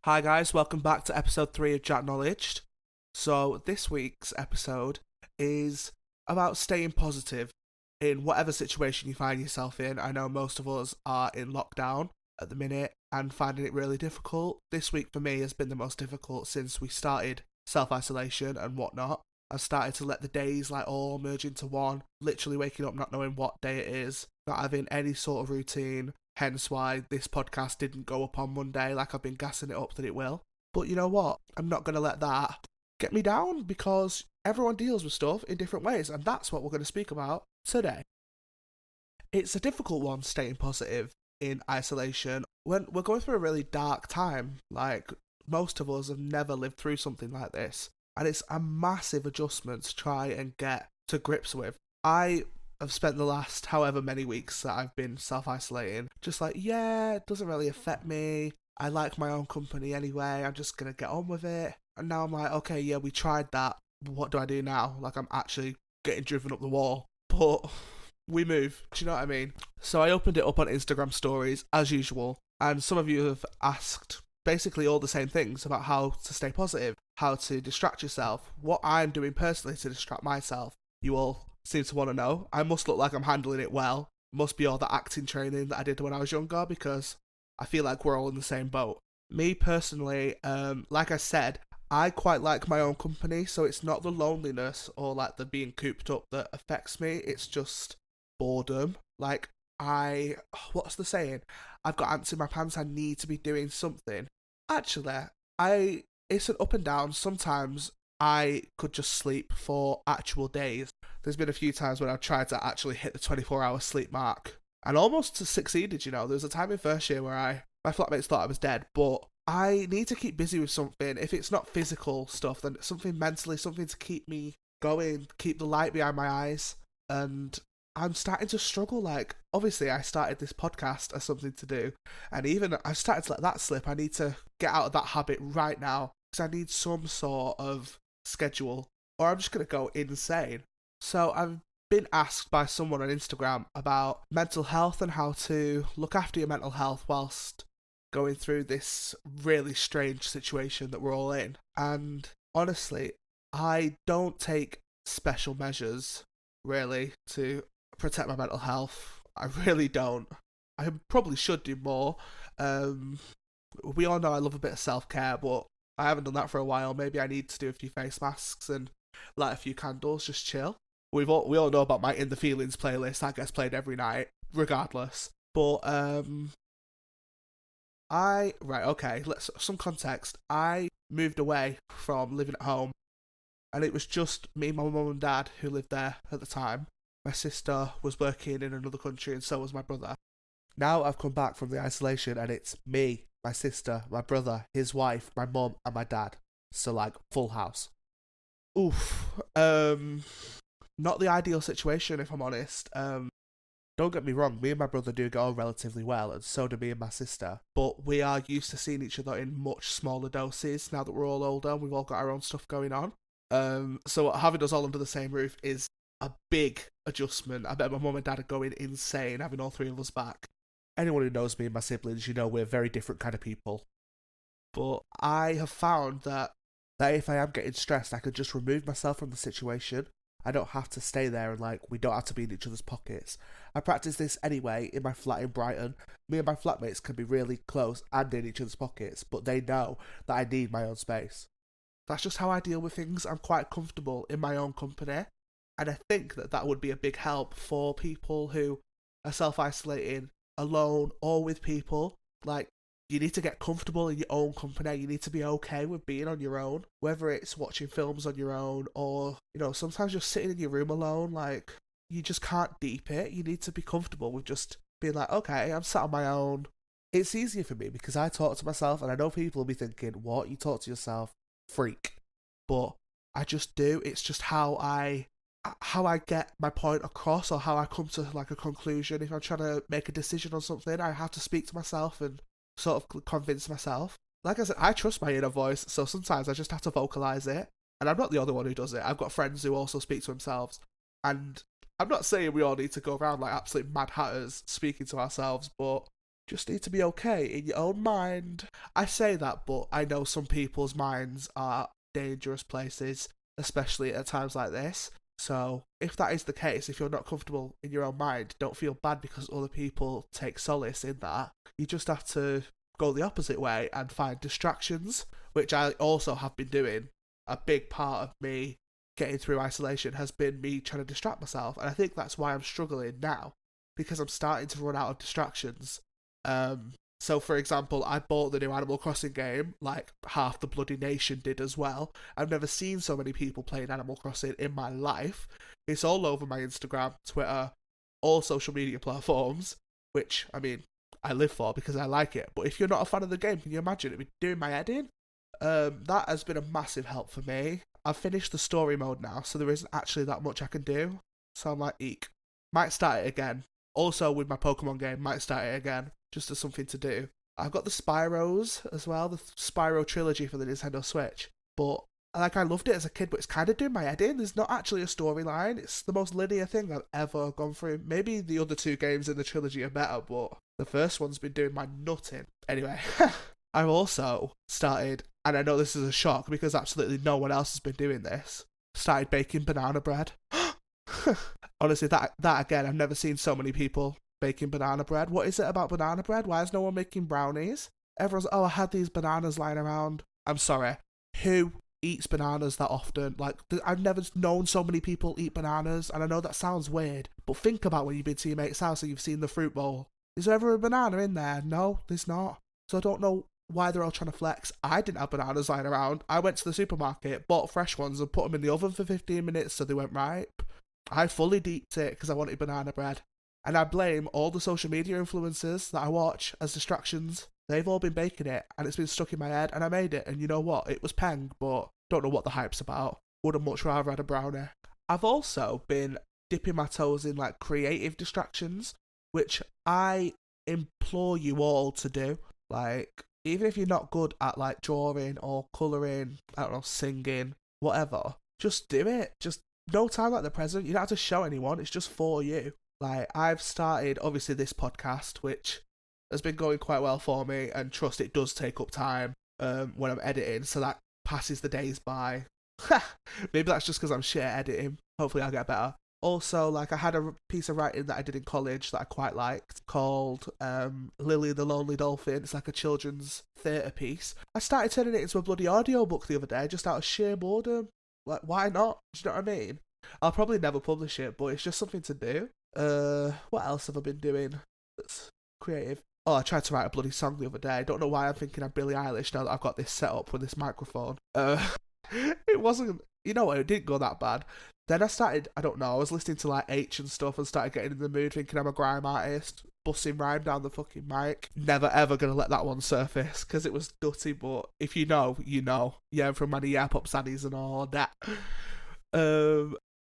Hi guys, welcome back to episode 3 of Jacknowledged. So this week's episode is about staying positive in whatever situation you find yourself in. I know most of us are in lockdown at the minute and finding it really difficult. This week for me has been the most difficult since we started self-isolation and whatnot. I've started to let the days all merge into one, literally waking up not knowing what day it is, not having any sort of routine. Hence why this podcast didn't go up on Monday like I've been gassing it up that it will. But you know what? I'm not going to let that get me down because everyone deals with stuff in different ways, and that's what we're going to speak about today. It's a difficult one staying positive in isolation when we're going through a really dark time. Like, most of us have never lived through something like this, and it's a massive adjustment to try and get to grips with. I've spent the last however many weeks that I've been self-isolating just it doesn't really affect me. I like my own company anyway. I'm just going to get on with it. And now I'm like, okay, yeah, we tried that. What do I do now? Like, I'm actually getting driven up the wall. But we move. Do you know what I mean? So I opened it up on Instagram stories as usual. And some of you have asked basically all the same things about how to stay positive, how to distract yourself, what I'm doing personally to distract myself. You all seem to want to know. I must look like I'm handling it well. Must be all the acting training that I did when I was younger, because I feel like we're all in the same boat. Me personally, like I said, I quite like my own company, so it's not the loneliness or the being cooped up that affects me. It's just boredom. What's the saying? I've got ants in my pants. I need to be doing something. Actually, it's an up and down. Sometimes I could just sleep for actual days. There's been a few times when I've tried to actually hit the 24-hour sleep mark and almost succeeded, There was a time in first year where my flatmates thought I was dead, but I need to keep busy with something. If it's not physical stuff, then it's something mentally, something to keep me going, keep the light behind my eyes. And I'm starting to struggle. Obviously, I started this podcast as something to do, and even I've started to let that slip. I need to get out of that habit right now because I need some sort of schedule, or I'm just going to go insane. So I've been asked by someone on Instagram about mental health and how to look after your mental health whilst going through this really strange situation that we're all in. And honestly, I don't take special measures really to protect my mental health. I really don't. I probably should do more. We all know I love a bit of self-care, but I haven't done that for a while. Maybe I need to do a few face masks and light a few candles, just chill. We all know about my In the Feelings playlist. That gets played every night, regardless. But let's some context. I moved away from living at home, and it was just me, my mum and dad who lived there at the time. My sister was working in another country, and so was my brother. Now I've come back from the isolation, and it's me, my sister, my brother, his wife, my mum, and my dad. So full house. Oof. Not the ideal situation, if I'm honest. Don't get me wrong, me and my brother do get on relatively well, and so do me and my sister. But we are used to seeing each other in much smaller doses now that we're all older and we've all got our own stuff going on. So having us all under the same roof is a big adjustment. I bet my mum and dad are going insane having all three of us back. Anyone who knows me and my siblings, we're very different kind of people. But I have found that if I am getting stressed, I can just remove myself from the situation. I don't have to stay there and we don't have to be in each other's pockets. I practice this anyway in my flat in Brighton. Me and my flatmates can be really close and in each other's pockets, but they know that I need my own space. That's just how I deal with things. I'm quite comfortable in my own company, and I think that would be a big help for people who are self-isolating alone or with people. You need to get comfortable in your own company. You need to be okay with being on your own, whether it's watching films on your own or, sometimes just sitting in your room alone. You just can't deep it. You need to be comfortable with just being okay, I'm sat on my own. It's easier for me because I talk to myself, and I know people will be thinking, what? You talk to yourself? Freak. But I just do. It's just how I get my point across, or how I come to a conclusion. If I'm trying to make a decision on something, I have to speak to myself and sort of convince myself. Like I said, I trust my inner voice, so sometimes I just have to vocalise it. And I'm not the only one who does it. I've got friends who also speak to themselves. And I'm not saying we all need to go around like absolute mad hatters speaking to ourselves, but Just need to be okay in your own mind. I say that, but I know some people's minds are dangerous places, especially at times like this. So, if that is the case, if you're not comfortable in your own mind, don't feel bad because other people take solace in that. You just have to go the opposite way and find distractions, which I also have been doing. A big part of me getting through isolation has been me trying to distract myself, and I think that's why I'm struggling now, because I'm starting to run out of distractions. So for example, I bought the new Animal Crossing game, like half the bloody nation did as well. I've never seen so many people playing Animal Crossing in my life. It's all over my Instagram, Twitter, all social media platforms, which, I mean, I live for because I like it. But if you're not a fan of the game, can you imagine it would be doing my head in? That has been a massive help for me. I've finished the story mode now, so there isn't actually that much I can do. So I'm like, eek. Might start it again. Also, with my Pokemon game, might start it again, just as something to do. I've got the Spyros as well, the Spyro trilogy for the Nintendo Switch. But, like, I loved it as a kid, but it's kind of doing my head in. There's not actually a storyline. It's the most linear thing I've ever gone through. Maybe the other two games in the trilogy are better, but the first one's been doing my nutting. Anyway, I've also started, and I know this is a shock because absolutely no one else has been doing this, started baking banana bread. Honestly, that again, I've never seen so many people baking banana bread. What is it about banana bread? Why is no one making brownies? Everyone's, oh, I had these bananas lying around. I'm sorry, who eats bananas that often? Like, I've never known so many people eat bananas, and I know that sounds weird, but think about when you've been to your mate's house and you've seen the fruit bowl. Is there ever a banana in there? No, there's not. So I don't know why they're all trying to flex. I didn't have bananas lying around. I went to the supermarket, bought fresh ones, and put them in the oven for 15 minutes so they went ripe. I fully deeped it because I wanted banana bread. And I blame all the social media influencers that I watch as distractions. They've all been baking it, and it's been stuck in my head, and I made it, and you know what? It was peng, but don't know what the hype's about. Would have much rather had a brownie. I've also been dipping my toes in, like, creative distractions, which I implore you all to do. Like, even if you're not good at, like, drawing or colouring, I don't know, singing, whatever, just do it. Just no time like the present. You don't have to show anyone. It's just for you. Like, I've started, obviously, this podcast, which has been going quite well for me, and trust, it does take up time when I'm editing, so that passes the days by. Maybe that's just because I'm shit at editing. Hopefully I'll get better. Also, like, I had a piece of writing that I did in college that I quite liked called Lily the Lonely Dolphin. It's like a children's theatre piece. I started turning it into a bloody audiobook the other day just out of sheer boredom. Like, why not? Do you know what I mean? I'll probably never publish it, but it's just something to do. What else have I been doing that's creative? Oh, I tried to write a bloody song the other day. I don't know why I'm thinking I'm Billie Eilish now that I've got this set up with this microphone. It wasn't, you know what, it didn't go that bad. Then I started, I don't know, I was listening to like H and stuff and started getting in the mood thinking I'm a grime artist, bussing rhyme down the fucking mic. Never ever gonna let that one surface because it was dirty, but if you know, you know. Yeah, from many yeah pop sannies and all that.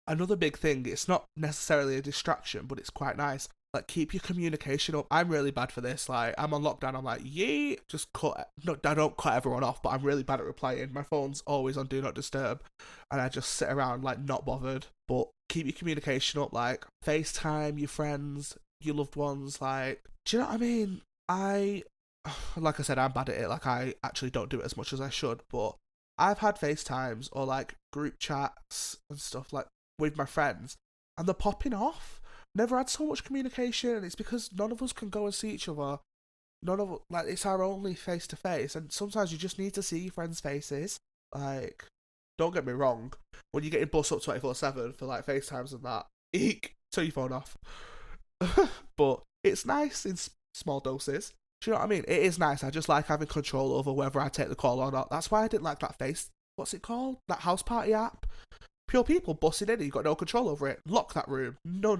Another big thing, it's not necessarily a distraction, but it's quite nice. Like, keep your communication up. I'm really bad for this. Like, I'm on lockdown, I'm like, yeah, just cut. No, I don't cut everyone off, but I'm really bad at replying. My phone's always on Do Not Disturb, and I just sit around, like, not bothered. But keep your communication up, like, FaceTime your friends, your loved ones, like, do you know what I mean? Like I said, I'm bad at it. Like, I actually don't do it as much as I should, but I've had FaceTimes or, like, group chats and stuff, like, with my friends, and they're popping off. Never had so much communication, and it's because none of us can go and see each other. Like, it's our only face to face, and sometimes you just need to see your friends' faces. Like, don't get me wrong, when you're getting bust up 24/7 for like FaceTimes and that, eek, turn your phone off. But it's nice in small doses. Do you know what I mean? It is nice. I just like having control over whether I take the call or not. That's why I didn't like that what's it called? That house party app. Pure people busting in and you've got no control over it. Lock that room. No.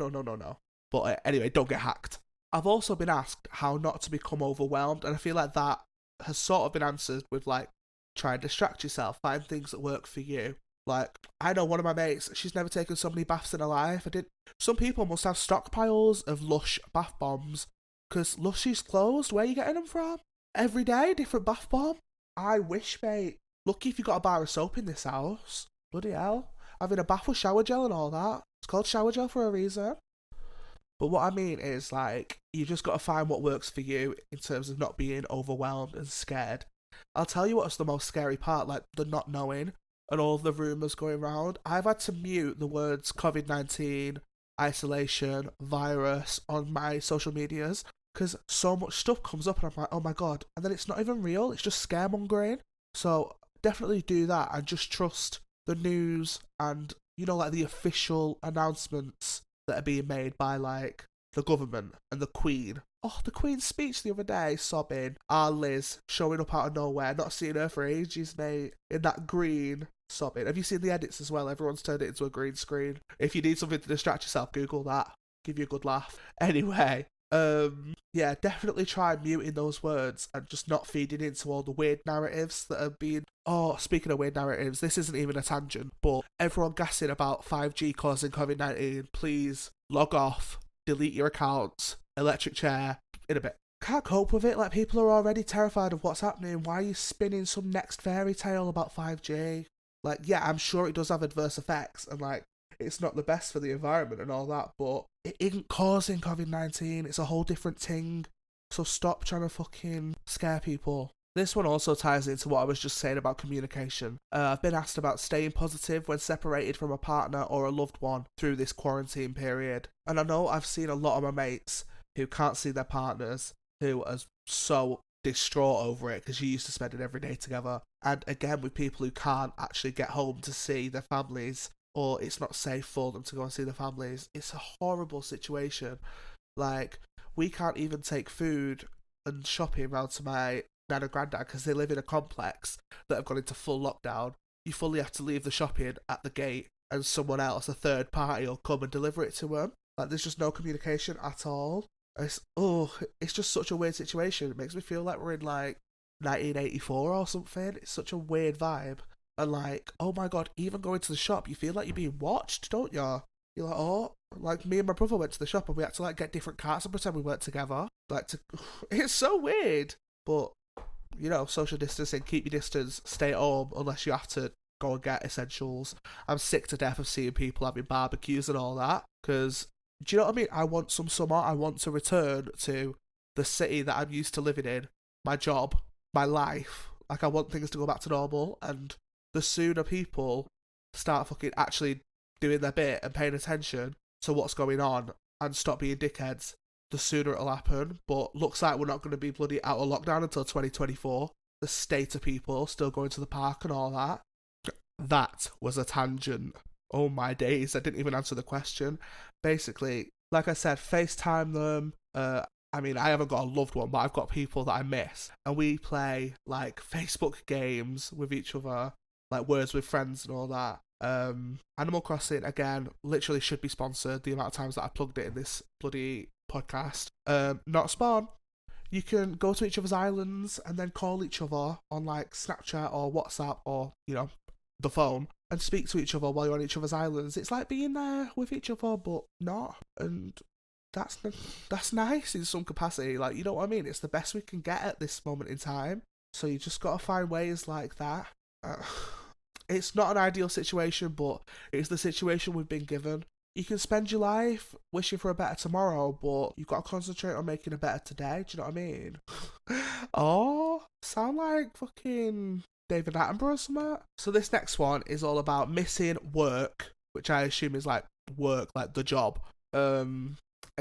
But anyway, don't get hacked. I've also been asked how not to become overwhelmed, and I feel like that has sort of been answered with, like, try and distract yourself, find things that work for you. Like, I know one of my mates, she's never taken so many baths in her life. Some people must have stockpiles of Lush bath bombs, because Lush is closed. Where are you getting them from? Every day, different bath bomb. I wish, mate. Lucky if you got a bar of soap in this house. Bloody hell. Having a bath with shower gel and all that. It's called shower gel for a reason. But what I mean is, like, you just got to find what works for you in terms of not being overwhelmed and scared. I'll tell you what's the most scary part, like the not knowing and all the rumours going around. I've had to mute the words COVID-19, isolation, virus on my social medias because so much stuff comes up and I'm like, oh my god. And then it's not even real, it's just scaremongering. So definitely do that and just trust the news and, you know, like the official announcements that are being made by, like, the government and the Queen. Oh, the Queen's speech the other day, sobbing. Our Liz showing up out of nowhere, not seeing her for ages, mate, in that green, sobbing. Have you seen the edits as well? Everyone's turned it into a green screen. If you need something to distract yourself, Google that. Give you a good laugh. Anyway, yeah, definitely try muting those words and just not feeding into all the weird narratives that are being... Oh, speaking of weird narratives, this isn't even a tangent, but everyone gassing about 5G causing COVID-19, please log off, delete your accounts, electric chair, in a bit. Can't cope with it, like, people are already terrified of what's happening. Why are you spinning some next fairy tale about 5G? Like, yeah, I'm sure it does have adverse effects, and, like, it's not the best for the environment and all that, but it isn't causing COVID-19. It's a whole different thing. So stop trying to fucking scare people. This one also ties into what I was just saying about communication. I've been asked about staying positive when separated from a partner or a loved one through this quarantine period. And I know I've seen a lot of my mates who can't see their partners, who are so distraught over it because you used to spend it every day together. And again, with people who can't actually get home to see their families, or it's not safe for them to go and see their families, it's a horrible situation. Like, we can't even take food and shopping round to my nan and granddad because they live in a complex that have gone into full lockdown. You fully have to leave the shopping at the gate and someone else, a third party, will come and deliver it to them. Like, there's just no communication at all. It's just such a weird situation. It makes me feel like we're in, like, 1984 or something. It's such a weird vibe. And, like, oh my god, even going to the shop, you feel like you're being watched, don't you? You're like, oh, like, me and my brother went to the shop and we had to, like, get different carts and pretend we weren't together. Like, it's so weird. But, you know, social distancing, keep your distance, stay at home unless you have to go and get essentials. I'm sick to death of seeing people having barbecues and all that. Because, do you know what I mean? I want some summer. I want to return to the city that I'm used to living in, my job, my life. Like, I want things to go back to normal. And the sooner people start fucking actually doing their bit and paying attention to what's going on and stop being dickheads, the sooner it'll happen. But looks like we're not going to be bloody out of lockdown until 2024. The state of people still going to the park and all that. That was a tangent. Oh my days, I didn't even answer the question. Basically, like I said, FaceTime them. I mean, I haven't got a loved one, but I've got people that I miss. And we play, like, Facebook games with each other, like Words with Friends and all that. Animal Crossing, again, literally should be sponsored. The amount of times that I plugged it in this bloody podcast. Not spawn. You can go to each other's islands and then call each other on, like, Snapchat or WhatsApp or, you know, the phone and speak to each other while you're on each other's islands. It's like being there with each other, but not. And that's nice in some capacity. Like, you know what I mean? It's the best we can get at this moment in time. So you just got to find ways like that. It's not an ideal situation, but it's the situation we've been given. You can spend your life wishing for a better tomorrow, but you've got to concentrate on making a better today. Do you know what I mean? Oh, sound like fucking David Attenborough or something. So this next one is all about missing work, which I assume is like work, like the job, and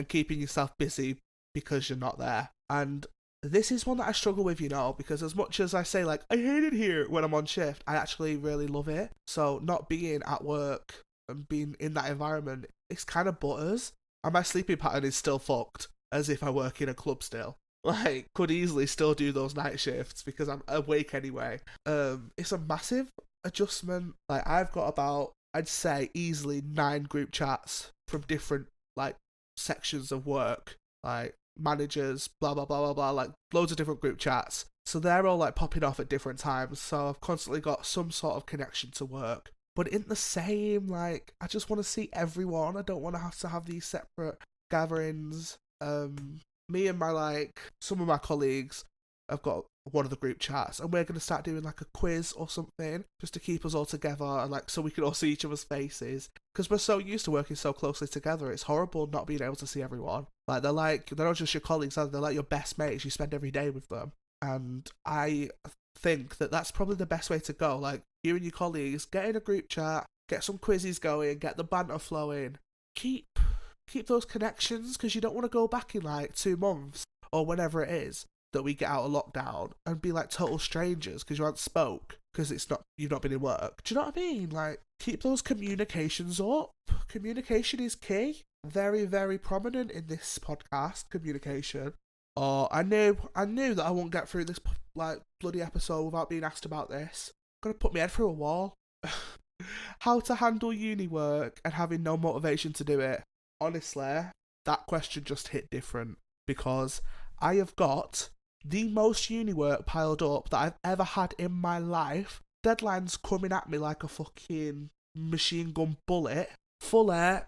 keeping yourself busy because you're not there. And this is one that I struggle with, you know, because as much as I say, like, I hate it here when I'm on shift, I actually really love it. So not being at work and being in that environment, it's kind of butters. And my sleeping pattern is still fucked, as if I work in a club still. Like, could easily still do those night shifts because I'm awake anyway. It's a massive adjustment. Like, I've got about, I'd say, easily 9 group chats from different, like, sections of work. Like, managers, blah, blah, blah, blah, blah, like, loads of different group chats. So they're all, like, popping off at different times. So I've constantly got some sort of connection to work. But in the same, like, I just want to see everyone. I don't want to have these separate gatherings. Me and my, like, some of my colleagues have got one of the group chats, and we're going to start doing like a quiz or something just to keep us all together and like so we can all see each other's faces, because we're so used to working so closely together. It's horrible not being able to see everyone. Like they're not just your colleagues, they're like your best mates. You spend every day with them, and I think that that's probably the best way to go. Like you and your colleagues get in a group chat, get some quizzes going, get the banter flowing, keep those connections, because you don't want to go back in like 2 months or whenever it is that we get out of lockdown and be like total strangers because you haven't spoke because you've not been in work. Do you know what I mean? Like keep those communications up. Communication is key. Very, very prominent in this podcast, communication. Oh, I knew that I won't get through this like bloody episode without being asked about this. Gonna put my head through a wall. How to handle uni work and having no motivation to do it. Honestly, that question just hit different because I have got the most uni work piled up that I've ever had in my life. Deadlines coming at me like a fucking machine gun bullet. Fully.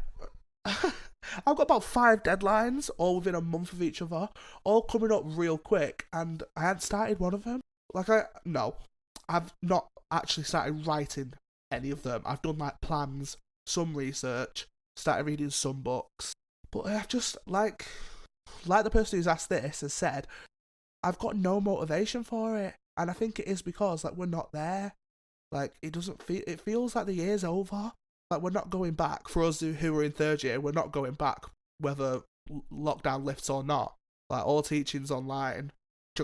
I've got about 5 deadlines, all within a month of each other, all coming up real quick, and I hadn't started one of them. I've not actually started writing any of them. I've done like plans, some research, started reading some books, but I've just like the person who's asked this has said, I've got no motivation for it, and I think it is because like we're not there. Like it feels like the year's over. Like we're not going back. For us who are in 3rd year, we're not going back whether lockdown lifts or not. Like all teaching's online,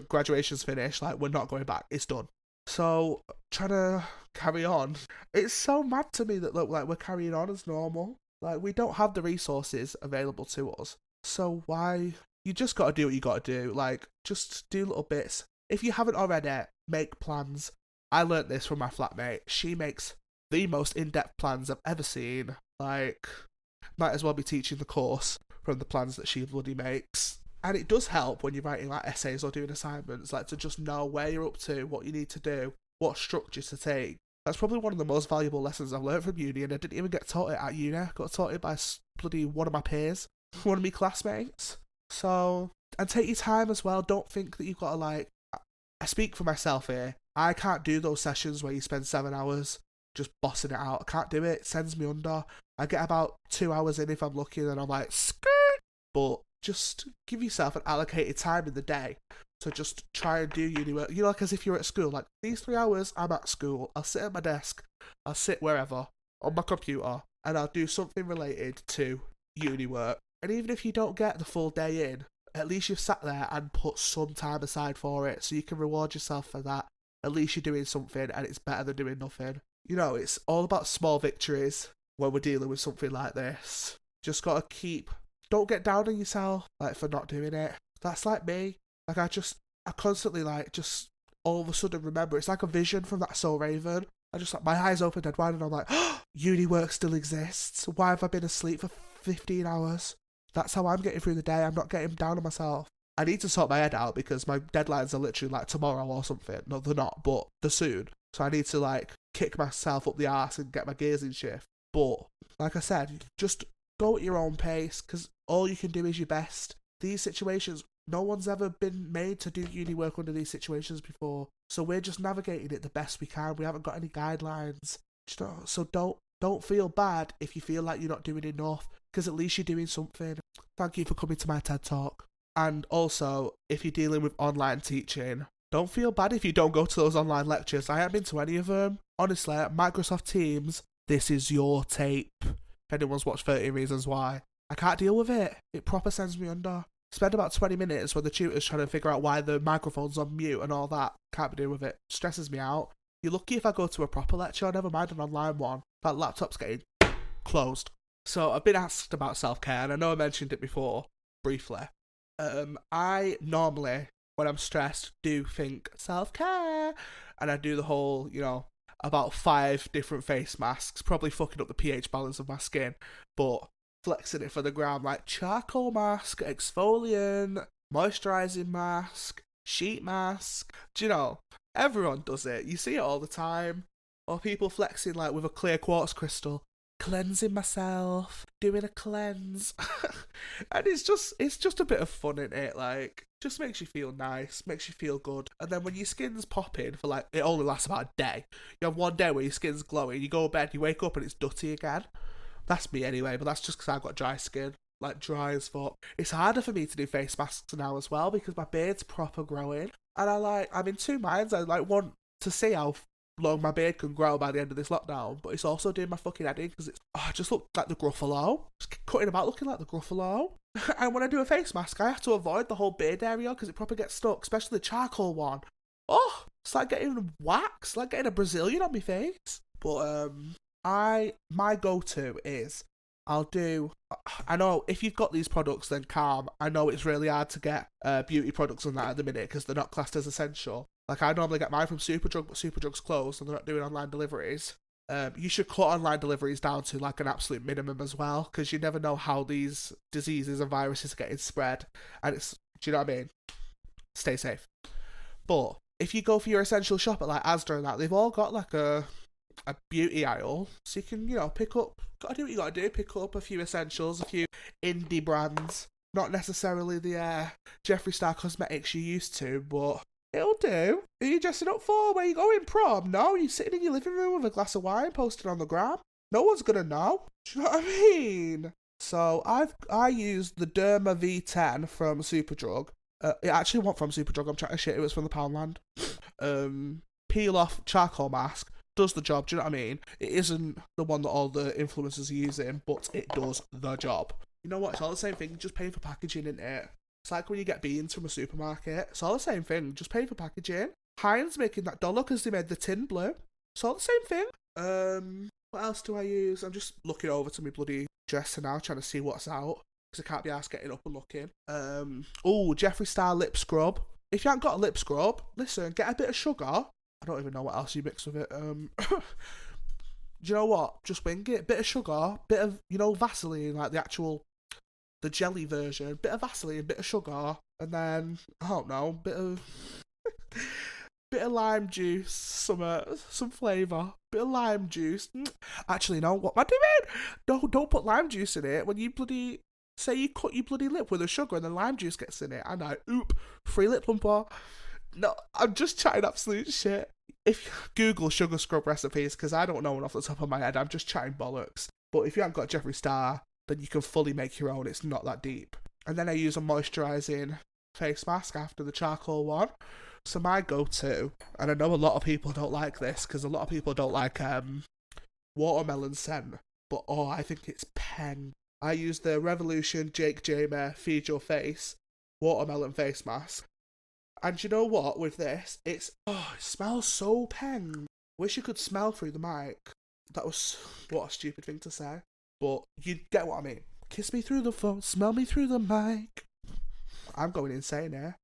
graduation's finished. Like we're not going back. It's done. So trying to carry on. It's so mad to me that look like we're carrying on as normal. Like we don't have the resources available to us. So why? You just got to do what you got to do. Like just do little bits. If you haven't already, make plans. I learnt this from my flatmate. She makes the most in-depth plans I've ever seen. Like, might as well be teaching the course from the plans that she bloody makes. And it does help when you're writing like essays or doing assignments, like to just know where you're up to, what you need to do, what structure to take. That's probably one of the most valuable lessons I've learned from uni, and I didn't even get taught it at uni. I got taught it by bloody one of my peers, one of my classmates. So, and take your time as well. Don't think that you've got to like, I speak for myself here. I can't do those sessions where you spend 7 hours just bossing it out. I can't do it. It sends me under. I get about 2 hours in if I'm lucky, and then I'm like, skirt. But just give yourself an allocated time in the day. So just try and do uni work. You know, like as if you're at school. Like, these 3 hours, I'm at school. I'll sit at my desk. I'll sit wherever, on my computer, and I'll do something related to uni work. And even if you don't get the full day in, at least you've sat there and put some time aside for it, so you can reward yourself for that. At least you're doing something, and it's better than doing nothing. You know, it's all about small victories when we're dealing with something like this. Just gotta don't get down on yourself, like, for not doing it. That's like me. Like, I constantly, like, just all of a sudden remember, it's like a vision from that So Raven. I just, like, my eyes open dead wide, and I'm like, oh, uni work still exists. Why have I been asleep for 15 hours? That's how I'm getting through the day. I'm not getting down on myself. I need to sort my head out because my deadlines are literally like tomorrow or something. No, they're not, but they're soon. So I need to like kick myself up the arse and get my gears in shift. But like I said, just go at your own pace, because all you can do is your best. These situations, no one's ever been made to do uni work under these situations before. So we're just navigating it the best we can. We haven't got any guidelines. So don't feel bad if you feel like you're not doing enough, because at least you're doing something. Thank you for coming to my TED Talk. And also, if you're dealing with online teaching, don't feel bad if you don't go to those online lectures. I haven't been to any of them. Honestly, Microsoft Teams, this is your tape. If anyone's watched 30 Reasons Why, I can't deal with it. It proper sends me under. Spend about 20 minutes when the tutor's trying to figure out why the microphone's on mute and all that. Can't be dealing with it. Stresses me out. You're lucky if I go to a proper lecture, never mind an online one. That laptop's getting closed. So I've been asked about self-care, and I know I mentioned it before, briefly. I normally, when I'm stressed, do think self-care, and I do the whole, about 5 different face masks, probably fucking up the pH balance of my skin, but flexing it for the gram, like charcoal mask, exfoliant, moisturising mask, sheet mask. Do you know, everyone does it. You see it all the time. Or people flexing like with a clear quartz crystal. cleansing myself, doing a cleanse. And it's just a bit of fun in it, like, just makes you feel nice, makes you feel good. And then when your skin's popping for like, it only lasts about a day. You have one day where your skin's glowing, you go to bed, you wake up and it's dutty again. That's me anyway, but that's just because I've got dry skin. Like, dry as fuck. It's harder for me to do face masks now as well because my beard's proper growing. And I'm in two minds. I like want to see how long my beard can grow by the end of this lockdown, but it's also doing my fucking head in because I just look like the Gruffalo. Just cutting about looking like the Gruffalo. And when I do a face mask, I have to avoid the whole beard area because it probably gets stuck, especially the charcoal one. Oh, it's like getting wax, like getting a Brazilian on my face. But my go-to is I know if you've got these products, then calm. I know it's really hard to get beauty products on that at the minute because they're not classed as essential. Like, I normally get mine from Superdrug, but Superdrug's closed and they're not doing online deliveries. You should cut online deliveries down to like an absolute minimum as well, because you never know how these diseases and viruses are getting spread. And do you know what I mean? Stay safe. But if you go for your essential shop at like Asda and that, they've all got like a beauty aisle, so you can, pick up, gotta do what you gotta do, pick up a few essentials, a few indie brands, not necessarily the Jeffree Star cosmetics you used to, but it'll do. Are you dressing up for? Where you going, prom? No, you're sitting in your living room with a glass of wine posted on the gram. No one's gonna know. Do you know what I mean? So I used the Derma V10 from Superdrug. It actually wasn't from Superdrug, I'm trying to shit, it was from the Poundland. Peel off charcoal mask. Does the job, do you know what I mean? It isn't the one that all the influencers are using, but it does the job. You know what? It's all the same thing, just paying for packaging, isn't it? It's like when you get beans from a supermarket. It's all the same thing, just paying for packaging. Heinz making that dollar because they made the tin blue. It's all the same thing. What else do I use? I'm just looking over to my bloody dresser now, trying to see what's out, because I can't be arsed getting up and looking. Jeffree Star lip scrub. If you haven't got a lip scrub, listen, get a bit of sugar. I don't even know what else you mix with it. Do you know what? Just wing it. Bit of sugar, bit of, Vaseline, like the jelly version. Bit of Vaseline, bit of sugar, and then, I don't know, bit of lime juice, some flavour. Bit of lime juice. Actually, no, what am I doing? No, don't put lime juice in it when you bloody, say you cut your bloody lip with a sugar and then lime juice gets in it. And free lip plumper. No, I'm just chatting absolute shit. If Google sugar scrub recipes, because I don't know one off the top of my head, I'm just chatting bollocks. But if you haven't got Jeffree Star, then you can fully make your own. It's not that deep. And then I use a moisturising face mask after the charcoal one. So my go-to, and I know a lot of people don't like this, because a lot of people don't like watermelon scent, but I think it's pen. I use the Revolution Jake Jamer Feed Your Face watermelon face mask. And you know what, with this, it smells so pen. Wish you could smell through the mic. That was, what a stupid thing to say. But you get what I mean. Kiss me through the phone, smell me through the mic. I'm going insane here.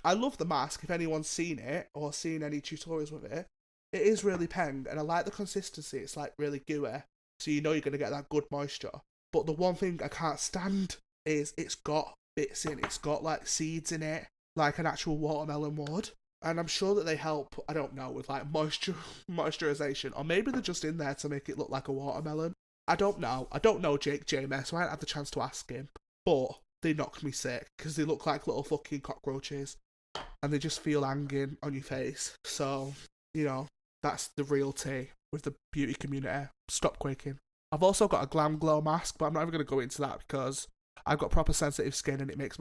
I love the mask, if anyone's seen it, or seen any tutorials with it. It is really pen, and I like the consistency, it's like really gooey. So you know you're going to get that good moisture. But the one thing I can't stand is it's got bits in, it's got like seeds in it, like an actual watermelon would. And I'm sure that they help, I don't know, with like moisturization. Or maybe they're just in there to make it look like a watermelon. I don't know Jake Jamer, so I haven't had the chance to ask him. But they knocked me sick, because they look like little fucking cockroaches. And they just feel hanging on your face. So, that's the real tea with the beauty community. Stop quaking. I've also got a Glam Glow mask, but I'm not even going to go into that because I've got proper sensitive skin and it makes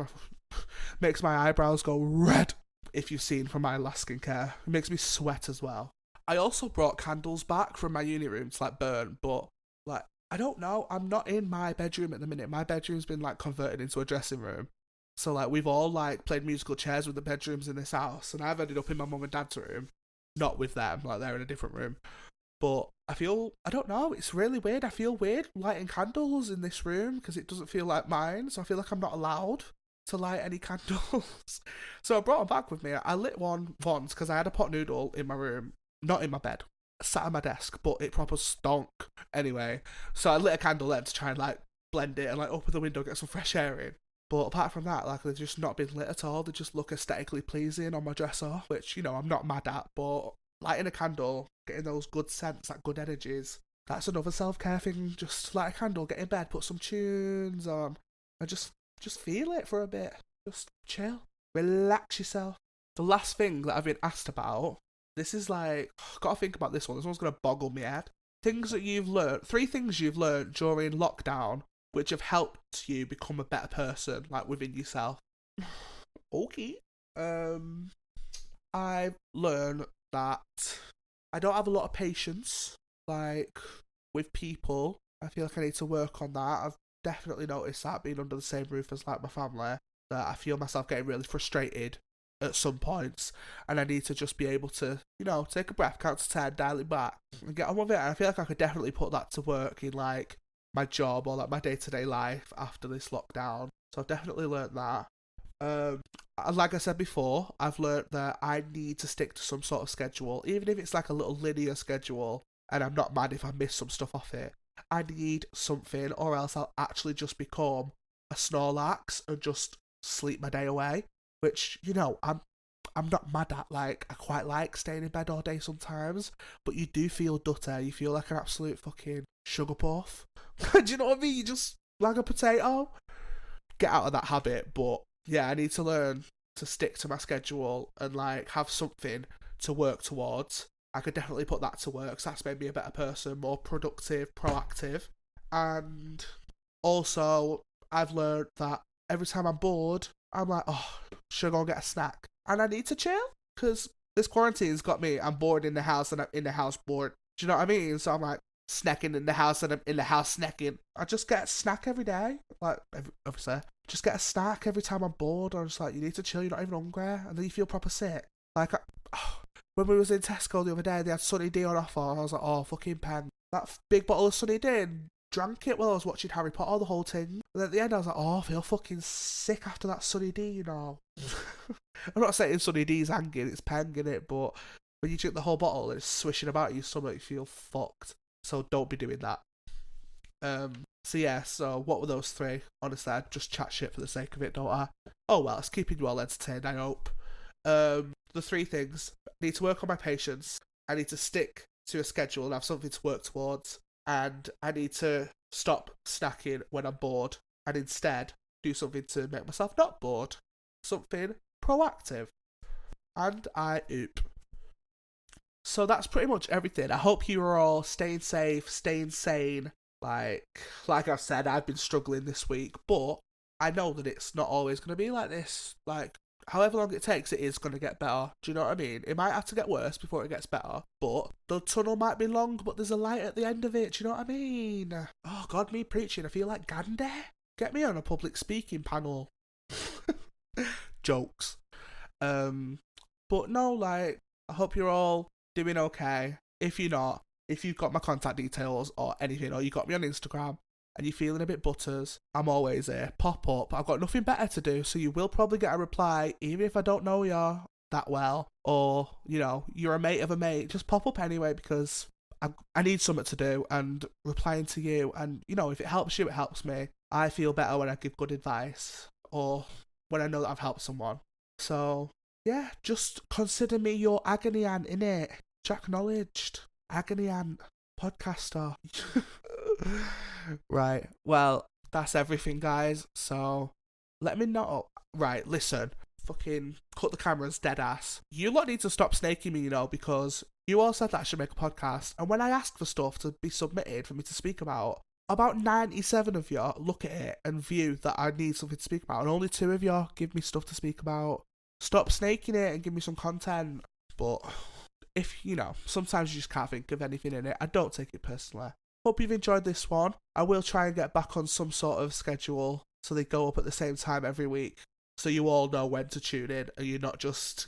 my eyebrows go red. If you've seen from my last skincare, it makes me sweat as well. I also brought candles back from my uni room to like burn, but like I don't know. I'm not in my bedroom at the minute. My bedroom's been like converted into a dressing room. So like we've all like played musical chairs with the bedrooms in this house, and I've ended up in my mum and dad's room, not with them, like they're in a different room. But I don't know, it's really weird. I feel weird lighting candles in this room because it doesn't feel like mine, so I feel like I'm not allowed to light any candles. So I brought them back with me. I lit one once because I had a pot noodle in my room, not in my bed, sat at my desk, but it proper stunk anyway. So I lit a candle then to try and like blend it and like open the window, get some fresh air in. But apart from that, like they've just not been lit at all. They just look aesthetically pleasing on my dresser, which, I'm not mad at, but lighting a candle, getting those good scents, that good energies, That's another self-care thing. Just light a candle, get in bed, put some tunes on, and just feel it for a bit. Just chill, relax yourself. The last thing that I've been asked about, this is like, gotta think about this one. This one's gonna boggle me head. Things that you've learned, 3 things you've learned during lockdown, which have helped you become a better person, like within yourself. Okay. I've learned that I don't have a lot of patience, like, with people. I feel like I need to work on that. I've definitely noticed that being under the same roof as, like, my family, that I feel myself getting really frustrated at some points, and I need to just be able to, take a breath, count to 10, dial it back, and get on with it. And I feel like I could definitely put that to work in, like, my job or, like, my day-to-day life after this lockdown. So I've definitely learned that. Like I said before, I've learned that I need to stick to some sort of schedule, even if it's like a little linear schedule, and I'm not mad if I miss some stuff off it. I need something, or else I'll actually just become a Snorlax and just sleep my day away, which, I'm not mad at. Like, I quite like staying in bed all day sometimes, but you do feel dutter. You feel like an absolute fucking sugar puff. Do you know what I mean? You just like a potato. Get out of that habit, but yeah, I need to learn to stick to my schedule and, like, have something to work towards. I could definitely put that to work, so that's made me a better person, more productive, proactive. And also, I've learned that every time I'm bored, I'm like, oh, should I go and get a snack? And I need to chill, because this quarantine's got me, I'm bored in the house, and I'm in the house bored. Do you know what I mean? So I'm like, snacking in the house, and I'm in the house snacking. I just get a snack every day, like, obviously. Just get a snack every time I'm bored. I'm just like, you need to chill, you're not even hungry, and then you feel proper sick. Like, when we was in Tesco the other day, they had Sunny D on offer, and I was like, oh, fucking pen. That big bottle of Sunny D, and drank it while I was watching Harry Potter, the whole thing. And at the end, I was like, oh, I feel fucking sick after that Sunny D, I'm not saying Sunny D's hanging, it's peng in it, but when you drink the whole bottle and it's swishing about your stomach, you feel fucked. So don't be doing that. So what were those 3? Honestly, I just chat shit for the sake of it, don't I? Oh well, it's keeping you all entertained, I hope. The 3 things: I need to work on my patience, I need to stick to a schedule and have something to work towards, and I need to stop snacking when I'm bored, and instead do something to make myself not bored. Something proactive. And I oop. So that's pretty much everything. I hope you are all staying safe, staying sane. Like I've said, I've been struggling this week, but I know that it's not always going to be like this. Like, however long it takes, it is going to get better. Do you know what I mean? It might have to get worse before it gets better, but the tunnel might be long, but there's a light at the end of it. Do you know what I mean? Oh, God, me preaching. I feel like Gandhi. Get me on a public speaking panel. Jokes. But no, like, I hope you're all doing okay. If you're not, if you've got my contact details or anything, or you got me on Instagram and you're feeling a bit butters, I'm always here. Pop up. I've got nothing better to do, so you will probably get a reply, even if I don't know you that well, or, you're a mate of a mate. Just pop up anyway, because I need something to do, and replying to you, and, if it helps you, it helps me. I feel better when I give good advice, or when I know that I've helped someone. So, yeah, just consider me your agony aunt, innit? Jacknowledged. Agony aunt. Podcaster. Right, well, that's everything, guys. So, let me know. Right, listen. Fucking cut the cameras, dead ass. You lot need to stop snaking me, because you all said that I should make a podcast. And when I asked for stuff to be submitted for me to speak about 97 of you look at it and view that I need something to speak about. And only 2 of you give me stuff to speak about. Stop snaking it and give me some content. But if, sometimes you just can't think of anything in it. I don't take it personally. Hope you've enjoyed this one. I will try and get back on some sort of schedule so they go up at the same time every week, so you all know when to tune in and you're not just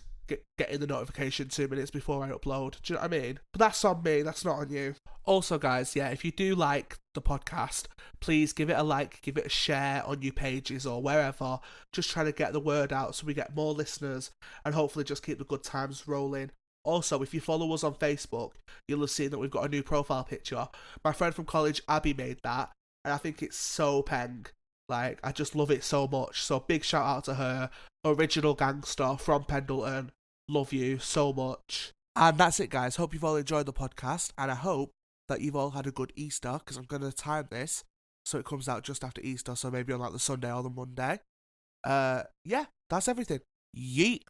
getting the notification 2 minutes before I upload. Do you know what I mean? But that's on me, that's not on you. Also, guys, yeah, if you do like the podcast, please give it a like, give it a share on your pages or wherever. Just trying to get the word out so we get more listeners and hopefully just keep the good times rolling. Also, if you follow us on Facebook, you'll have seen that we've got a new profile picture. My friend from college, Abby, made that, and I think it's so peng. Like, I just love it so much. So big shout out to her. Original gangster from Pendleton. Love you so much. And that's it, guys. Hope you've all enjoyed the podcast, and I hope that you've all had a good Easter, because I'm going to time this so it comes out just after Easter, so maybe on like the Sunday or the Monday. Yeah, that's everything. Yeet.